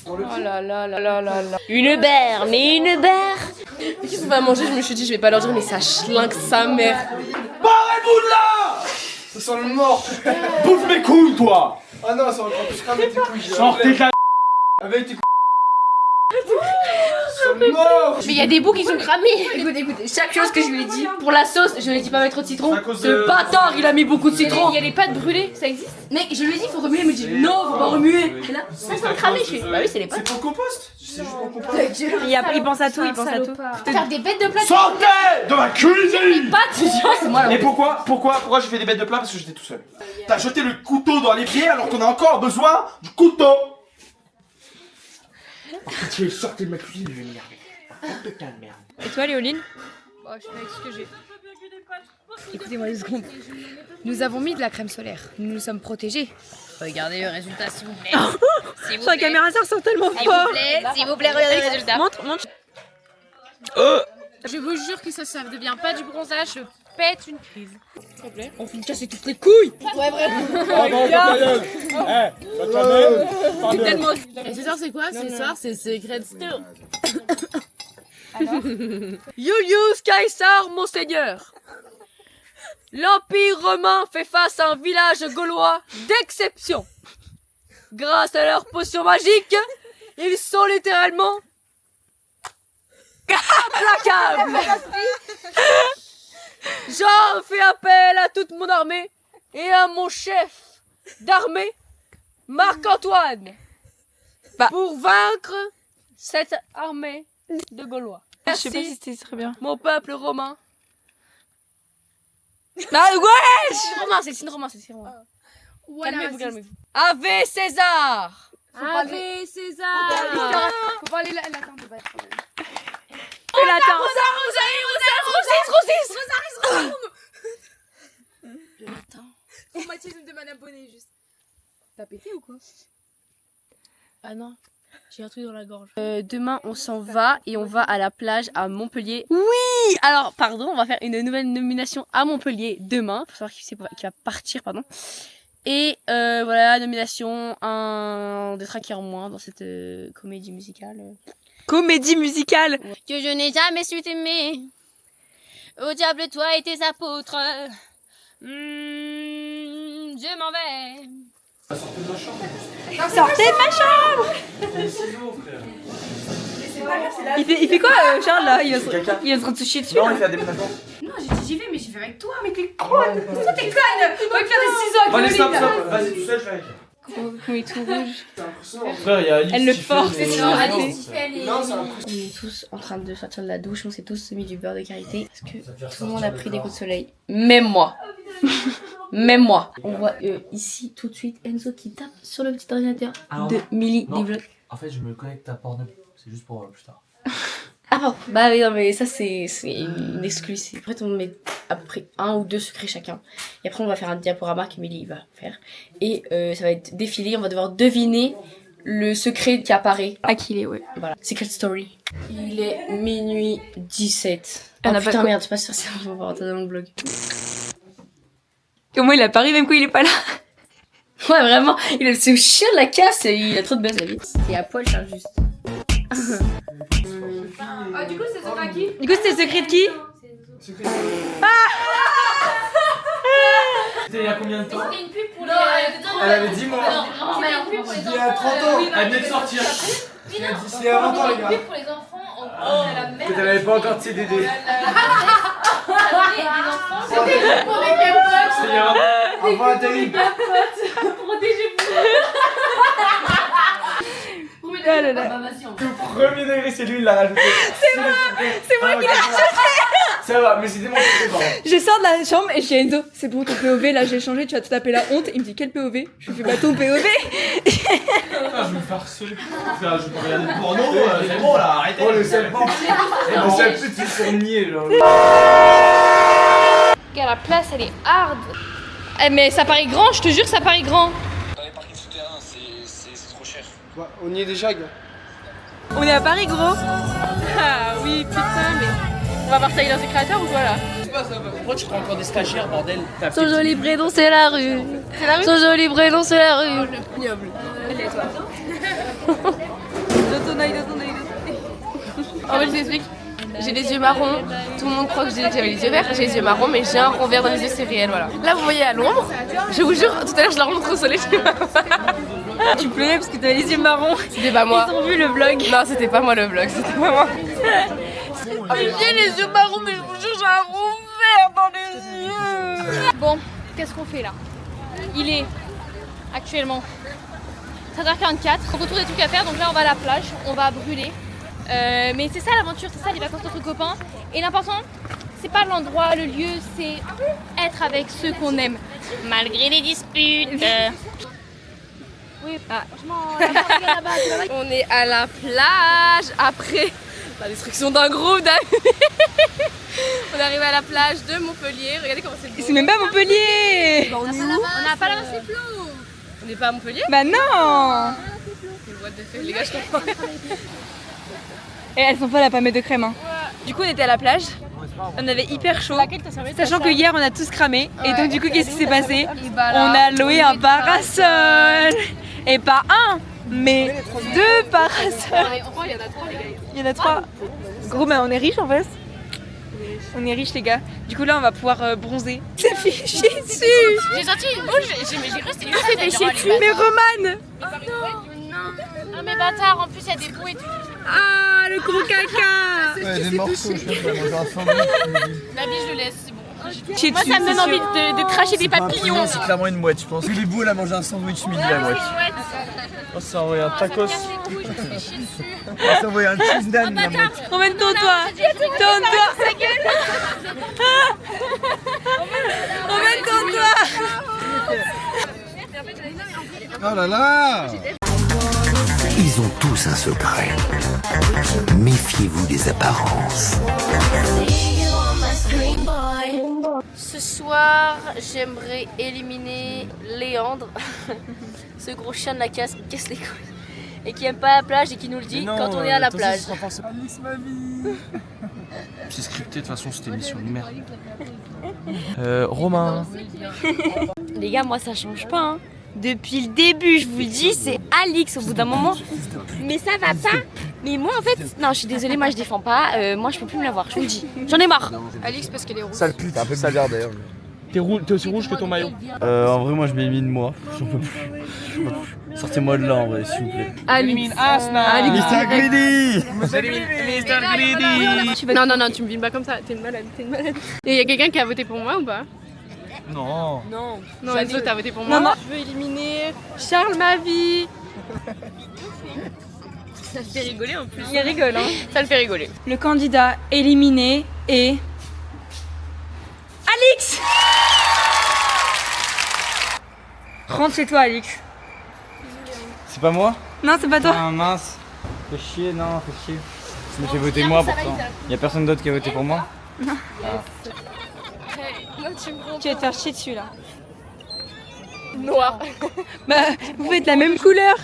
Oh là là là là là là. Une berre, mais une berre. Qu'est-ce qu'on va manger? Je me suis dit, je vais pas leur dire, mais ça schlingue sa mère. Barrez-vous de là! Ça sent le mort. Bouffe mes couilles, toi! Ah non, ça va encore plus cramer tes couilles. Sortez de la Avec tes couilles. Mort. Mais il y a des bouts qui sont cramés. Écoutez, chaque chose que je lui ai dit, pour la sauce, je lui ai dit pas mettre trop de citron. Ce bâtard, il a mis beaucoup de citron. Il y a les pâtes brûlées, ça existe? Mec, je lui ai dit, faut remuer, il me dit non, faut pas remuer. Et là, ça sent cramé. Je fais, bah oui, c'est les C'est pâtes. pour le compost. C'est juste pour le compost. Il pense à tout, il pense à tout. Faire des bêtes de plats. Sortez de ma cuisine! Pâtes, c'est moi là. Et pourquoi j'ai fait des bêtes de plat? Parce que j'étais tout seul. T'as jeté le couteau dans l'évier alors qu'on a encore besoin du couteau. Pitié, sortez de ma cuisine, je vais m'énerver. Putain de merde. Et toi, Léoline? Oh, je fais avec ce que j'ai. Écoutez-moi 2 secondes. Nous avons mis de la crème solaire. Nous nous sommes protégés. Regardez le résultat, s'il vous plaît. S'il vous Sur la plaît. caméra, ça ressort tellement S'il fort. vous plaît, regardez le résultat. Montre. Je vous jure que ça ne devient pas du bronzage, je pète une crise. S'il vous plaît. On finit de casser toutes les couilles. Ouais, vraiment. Oh non, ta gueule! Eh, Tellement. Et ce soir, c'est quoi? Ce soir, c'est Secret Store. Julius Caesar, monseigneur. L'Empire romain fait face à un village gaulois d'exception. Grâce à leurs potions magiques, ils sont littéralement implacables. J'en fais appel à toute mon armée et à mon chef d'armée, Marc-Antoine, pour vaincre cette armée de Gaulois. Merci, je sais pas si c'était très bien. Mon peuple romain. Ah ouais! C'est le signe romain, c'est le signe romain. Calmez-vous, calmez-vous. Ave César! Ave César! Faut parler là. Attends, on peut pas être. Attends. T'as pété ou quoi? Ah non, j'ai un truc dans la gorge. Demain, on s'en va et on va à la plage à Montpellier. Oui! Alors, pardon, on va faire une nouvelle nomination à Montpellier demain. Faut savoir qui va partir, pardon. Et voilà, nomination, un des traqueurs en moins dans cette comédie musicale. Comédie musicale. Que je n'ai jamais su t'aimer. Au diable toi et tes apôtres. Je m'en vais. Sortez de ma chambre. Il fait quoi Charles là? Il est en train de se chier dessus. Non, là. il fait un déménagement. Non, j'ai dit j'y vais, mais j'y vais avec toi, mais t'es con. Toi, t'es conne. On va faire des ciseaux avec Allez, le stop, lit, là. stop. Vas-y, tout seul, je vais avec. Oui, tout rouge. Frère, il y a Alice. Elle le qui fait force. des- C'est Non, sûr. Alice, tu fais les... On est tous en train de sortir de la douche, on s'est tous mis du beurre de karité parce que tout le monde a pris des coups de soleil. Même moi. Même moi. On voit ici tout de suite Enzo qui tape sur le petit ordinateur de Millie Divlog. En fait, je me connecte à Pornhub. C'est juste pour plus tard. Ah bon, bah oui, non mais ça c'est une exclusive. En fait on met à peu près 1 ou 2 secrets chacun. Et après on va faire un diaporama qu'Emilie va faire. Et ça va être défilé, on va devoir deviner le secret qui apparaît. À qui il est, ouais. Voilà, Secret Story. Il est minuit 17. On Ah a pas putain quoi. merde, c'est pas sûr si on va voir rentrer dans le blog. Comment il a pari même quand il est pas là? Ouais vraiment, il a ce chien de la casse et il a trop de buzz la vie. Et à poil Charles juste. Ah, du coup, c'est secret à qui? Du coup, c'était le secret de qui? C'était il y a combien de temps? C'était une pub pour les... Elle avait 10 mois. C'était une pub pour les Il y enfants. a 30 ans. Elle venait de sortir. Oui, non, C'est à 20 ans, les une gars. pub pour les enfants. En gros, la mère... Que t'avais pas encore de CDD. des enfants. C'était pour les capotes. C'était il y a 20 ans. Avant l'intérim. Oh là là. Tout premier degré, c'est lui, il l'a rajouté. C'est moi qui l'ai rajouté. Ça va, mais c'était mon secret, pardon. Je sors de la chambre et je dis à Enzo, c'est bon ton POV, là j'ai changé, tu vas te taper la honte. Il me dit quel POV? Je lui fais bah ton POV. Putain, je me fais harceler. Frère, je peux regarder le porno, c'est bon là, arrêtez. Oh, le seul petit. Le seul petit, c'est nier, genre. Regarde, la place, elle est hard. Eh, mais ça paraît grand, je te jure, ça paraît grand. Dans les parkings souterrains, c'est trop cher. On y est déjà, gars. On est à Paris gros. Ah oui putain mais... On va voir Tyler the Creator ou quoi là? Pourquoi tu prends encore des stagiaires, bordel? Son joli prénom c'est la rue. C'est la rue? Son joli prénom c'est la rue. Ignoble. Allez toi. Dans ton œil, dans ton œil. En fait, je t'explique. J'ai les yeux marrons. Tout le monde croit que j'avais les yeux verts. J'ai les yeux marrons, mais j'ai un rond vert dans les yeux, c'est réel. Voilà. Là, vous voyez à l'ombre. Je vous jure, tout à l'heure, je la remontre au soleil. Tu pleurais parce que t'avais les yeux marrons. C'était pas moi. Ils ont vu le vlog. Non, c'était pas moi le vlog. C'était pas moi. J'ai les yeux marrons, mais je vous jure, j'ai un rond vert dans les yeux. Bon, qu'est-ce qu'on fait là? Il est actuellement 13h44. Retour des trucs à faire, donc là on va à la plage, on va brûler. Mais c'est ça l'aventure, c'est ça les vacances entre copains. Et l'important, c'est pas l'endroit, le lieu, c'est être avec ceux qu'on aime, malgré les disputes. Oui, On est à la plage après la destruction d'un groupe d'amis. On est arrivé à la plage de Montpellier. Regardez comment c'est beau. C'est même pas Montpellier. on n'a pas la main, c'est flou. On n'est pas à Montpellier? Bah non. What the fuck, les gars, je comprends. Et elles sont folles à pas mettre de crème hein. Du coup on était à la plage. On avait hyper chaud. Sachant que hier on a tous cramé. Et donc du coup qu'est-ce qui s'est passé? On a loué un parasol. Et pas un, mais 2 parasols. Il y en a 3. Gros bah on est riches en fait. On est riches les gars. Du coup là on va pouvoir bronzer. Ça fait chier dessus. J'ai senti une bouche, j'ai cru que c'était du Ça fait chier dessus. Mais Romane. Non mais bâtard, en plus il y a des bouts et tout. Ah le gros caca. Ouais, des morceaux, je sais pas, manger un sandwich. La vie je le laisse, c'est bon. Chier Moi dessus, ça me donne c'est envie sûr. de cracher des papillons. C'est clairement une mouette, je pense. Il est beau, elle a mangé un sandwich midi, la mouette. On s'est envoyé un tacos. Elle s'est envoyé un cheese dan, la mouette. Romaine, tourne-toi. Tourne-toi. Romaine, tourne-toi. Oh là là. Ils ont tous un secret. Méfiez-vous des apparences. Ce soir, j'aimerais éliminer Léandre. ce gros chien de la casse qui casse les couilles et qui aime pas la plage et qui nous le dit quand on est à la plage. Alice, ma vie. C'est scripté, de toute façon, c'était une émission de merde. Romain. Les gars, moi ça change pas. Hein. Depuis le début, je vous le dis, c'est Alix au bout d'un moment. Mais ça va pas. Mais moi en fait, non, je suis désolée, moi je défends pas. Moi je peux plus me la voir, je vous le dis. J'en ai marre. Alix parce qu'elle est rouge. Sale pute, un peu bizarre d'ailleurs. T'es aussi rouge que ton maillot. En vrai, moi je m'élimine moi. J'en peux plus. Sortez-moi de là en vrai, s'il vous plaît. Alix. Mr. Greedy. Mr. Greedy. Non, tu me filmes pas comme ça. T'es une malade. Et y a quelqu'un qui a voté pour moi ou pas? Non. Non, Enzo, t'as voté pour moi. Non. Je veux éliminer Charles ma vie. Ça le fait rigoler en plus. Il rigole, hein. Ça le fait rigoler. Le candidat éliminé est... Alix. Rentre chez toi, Alix. C'est pas moi? Non, c'est pas toi. Ah mince. Fais chier, non, fais chier. Je me fais voter moi pourtant. Y'a personne d'autre qui a voté pour moi? Non, tu me Tu vas te faire chier dessus, là. Noir. Bah, vous faites la même couleur.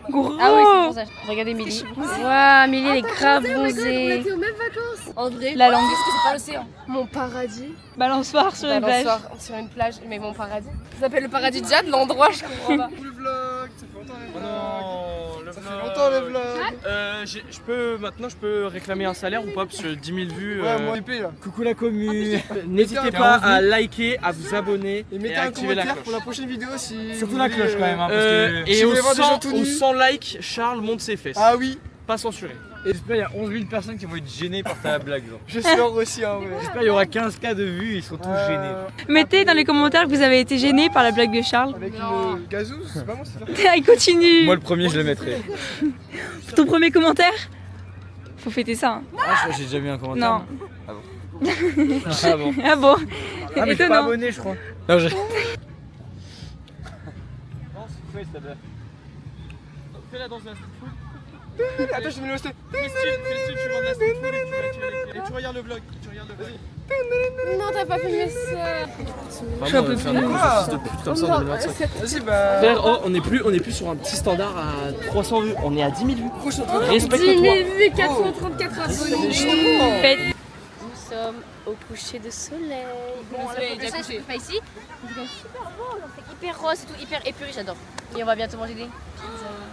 Gros. Ah oui, c'est pour ça. Regardez Milly. Waouh, Milly elle est grave bronzée. aux mêmes vacances. En vrai, La langue. Parce que c'est pas l'océan. mon paradis. Balançoire sur une plage. Balançoire sur une plage, mais mon paradis. Ça s'appelle le paradis de Jade, l'endroit, je comprends pas. Le vlog, ça fait longtemps les vlogs. Oh non, le vlog. Ça fait longtemps les vlogs. Maintenant je peux réclamer un salaire ou pas parce que 10 000 vues. Ouais, moi épée là. Coucou la commune. N'hésitez pas à liker, à vous abonner Et mettez à un activer la commentaire cloche. pour la prochaine vidéo si. Surtout vous la voulez, cloche quand même. Hein, parce que si et vous au voulez voir des gens tout nus. 100 likes, Charles monte ses fesses. Ah oui. Pas censuré. Et j'espère qu'il y a 11 000 personnes qui vont être gênées par ta blague. J'espère aussi en vrai. J'espère qu'il y aura 15K de vues, ils seront tous gênés. Mettez dans les commentaires que vous avez été gêné par la blague de Charles. Avec une gazouz, c'est pas moi ça. Il continue. Moi le premier je le mettrai. Ton premier commentaire? Faut fêter ça. Hein. Ah je crois que j'ai déjà vu un commentaire. Non. Ah bon. Ah bon. Ah bon. Ah mais je suis pas Étonnant. abonné je crois. Non je... Fais-la dans un street food. Attends je vais me le Fais style, tu vas dans un street food et tu regardes le vlog. Non, t'as pas filmé ça. Je suis un peu plus. Comme ça en 2025. Vas-y bah. Frère, oh, on est plus sur un petit standard à 300 vues, on est à 10 000 vues. 10 000 Respecte-toi. vues, 434 abonnés. Faites. Nous sommes au coucher de soleil. Bon, Le soleil le est déjà coucher, couché. je peux pas ici. Il fait super beau, c'est hyper rose et tout, hyper épuré, j'adore. Et on va bientôt manger des pizzas.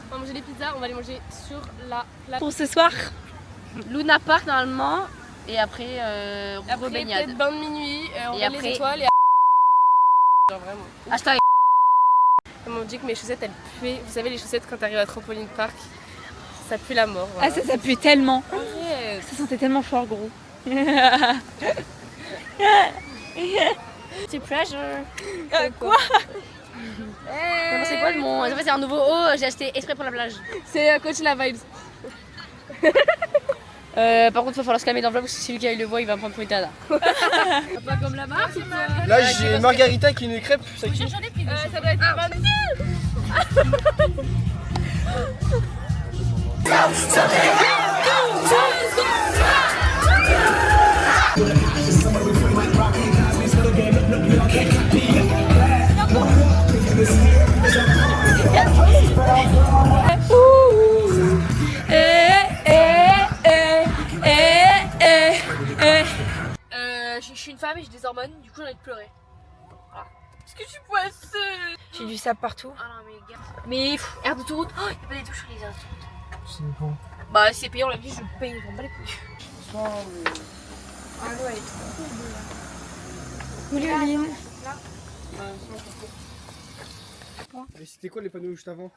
On va manger des pizzas, on va les manger sur la plage. Pour ce soir. Luna Park normalement. Et après, Après, baignade. peut-être bain de minuit, on Et va après- les étoiles et genre vraiment. Hashtag. Comme on dit que mes chaussettes elles puent. Vous savez les chaussettes quand t'arrives à Trampoline Park, ça pue la mort. Ah ça pue tellement. Arrête. Ça sentait tellement fort gros. C'est pleasure. Quoi? Non, c'est quoi le mot? En fait, c'est un nouveau haut, j'ai acheté exprès pour la plage. C'est Coachella Vibes. Par contre, il va falloir se calmer dans le vlog parce que si Lucas il le voit, il va me prendre pour une tada. Pas comme la marque ou quoi? Là j'ai une margarita qui est une crêpe, ça qui. Ça doit être pas Je suis une femme et j'ai des hormones, du coup j'ai envie de pleurer. Est-ce que tu poisseux? J'ai du sable partout. Ah non mais gars. Mais air d'autoroute, oh, y'a pas des douches sur les airs d'autoroute. C'est bon. Bah si c'est payant la vie, je paye, je m'en bats les couilles. Ah ouais. Salut Aline. Et c'était quoi les panneaux juste avant?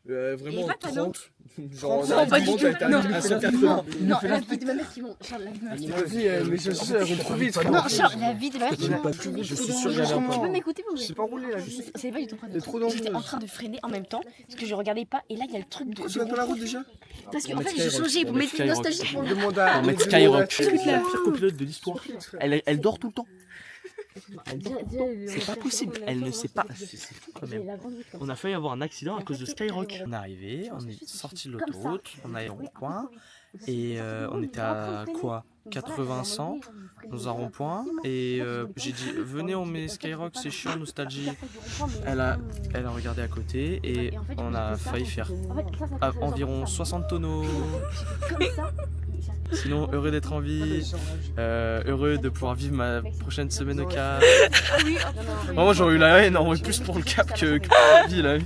Vraiment 30. Genre Non, pas du tout. Non, à 180. Non, la vie de ma mère qui monte. Charles, la vie de ma mère qui monte. mais je suis sûr qu'elle trop vite. Non, Charles, la vie de ma mère qui monte. Je suis sûr qu'il y avait un Tu peux point. m'écouter vous? Je sais pas rouler là, C'est pas du tout en train C'est trop dangereux. J'étais en train de freiner en même temps parce que je regardais pas et là il y a le truc de. Tu vas pas la route déjà? Parce qu'en fait j'ai changé pour mettre une nostalgie pour le. Demande à. On met Skyrock, la pire copilote de l'histoire. Elle dort tout le temps. C'est pas possible, elle ne sait pas. C'est fou quand même. On a failli avoir un accident à cause de Skyrock. On est arrivé, on est sorti de l'autoroute, on a eu un point et on était à quoi 80-100 dans un rond-point et j'ai dit venez on met Skyrock, c'est chiant, nostalgie. Elle a regardé à côté et on a failli faire environ 60 tonneaux. Sinon heureux d'être en vie, heureux de pouvoir vivre ma prochaine semaine au Cap. Moi j'aurais eu la haine en plus pour le Cap que pour la vie là.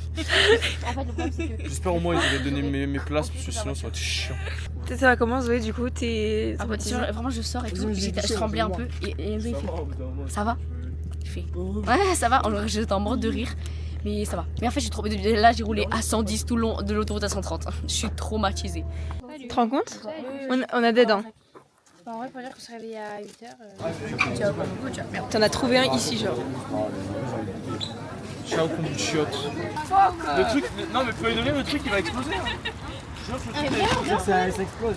J'espère au moins ils auraient donné mes places parce que sinon ça aurait été chiant. Ça va comment Zoé du coup t'es... Vraiment je sors et tout, je tremblais un peu et Enzo il fait ça va? Je fais ouais ça va, alors j'étais en mode de rire. Mais ça va. Mais en fait, là, j'ai roulé à 110 tout le long de l'autoroute à 130. Je suis traumatisée. Tu te rends compte? On a des dents. En vrai, pour dire qu'on se réveille à 8h. T'en as trouvé un ici, genre. Ciao, compatriote. Le truc, non mais feuille de lait, le truc il va exploser. Ça explose.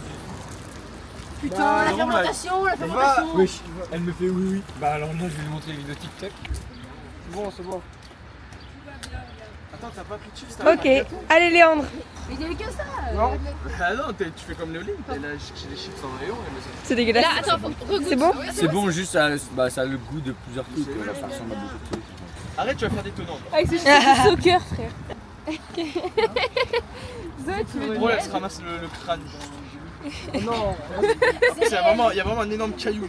Putain, la fermentation, la fermentation. Oui, elle me fait oui. Bah alors là, je vais lui montrer les vidéos TikTok. C'est bon. Attends, t'as pas pris de chips? Ok, allez Léandre. Mais il y avait que ça. Non. Ah non, tu fais comme Léoline, t'es là chercher des chips en rayon. C'est dégueulasse. Là, attends, c'est bon? C'est bon, juste ça a le goût de plusieurs trucs. Ça ressemble à beaucoup de trucs. Arrête, tu vas faire des tenants. Avec ce chips soccer, frère. Zoé, tu veux Elle se ramasse le crâne. Oh non. Il y a vraiment un énorme caillou.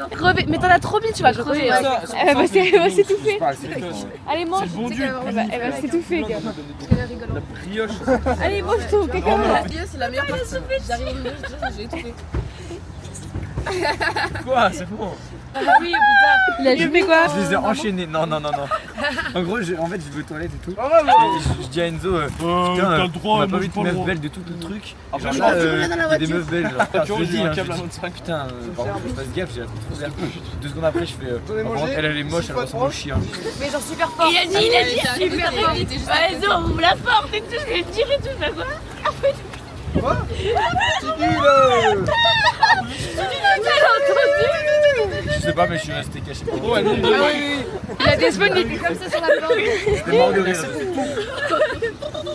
Crever, mais t'en as trop bien, tu vas crever. Elle va s'étouffer. Allez, mange. C'est le bon Dieu. Elle va s'étouffer, gars. La brioche. Allez, mange tout, quelqu'un. C'est la meilleure partie. J'arrive au milieu, j'ai étouffé. Quoi? C'est bon. Oui, putain. Il a fait quoi? Je les ai enchaînés. Non. En gros, en fait, je vais aux toilettes et tout. Et je dis à Enzo, putain, on a pas vu de meuf belle de tout le truc. Genre là, il y a des meufs belles. Je le dis, putain, par contre, je fasse gaffe, j'ai la trop verte. 2 secondes après, je fais, elle est moche, elle ressemble au chien. Mais genre super fort. Il a dit super fort. Enzo, ouvre la porte et tout, je vais tirer tout, ça quoi? Quoi? C'est nul! Je sais pas, mais je suis resté caché. Oh, elle est Il a des spoons, il était comme ça sur la plante. J'étais mort de rire.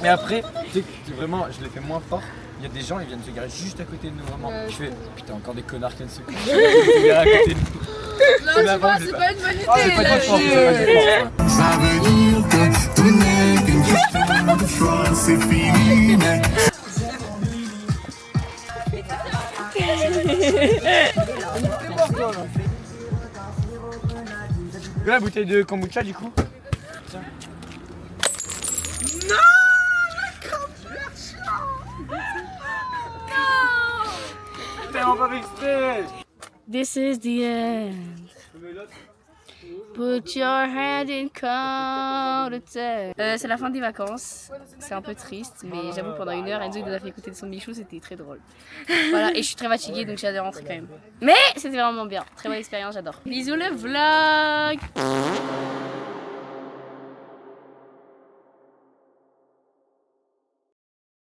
Mais après, tu sais, vraiment, je l'ai fait moins fort. Il y a des gens, ils viennent se garer juste à côté de nous, vraiment. Je fais, putain, encore des connards qui viennent se garer à côté de nous. Non, c'est pas une bonne idée. C'est pas très fort, Ça veut dire que tout n'est qu'une question de choix, c'est fini, mais... La bouteille de kombucha du coup. Tiens. Non, tellement pas exprès. This is the end. Put your hand in contact. C'est la fin des vacances. C'est un peu triste, mais j'avoue pendant 1 heure, Enzo il nous a fait écouter de son Michou, c'était très drôle. Voilà, et je suis très fatiguée donc j'ai hâte de rentrer quand même. Mais c'était vraiment bien. Très bonne expérience, j'adore. Bisous le vlog.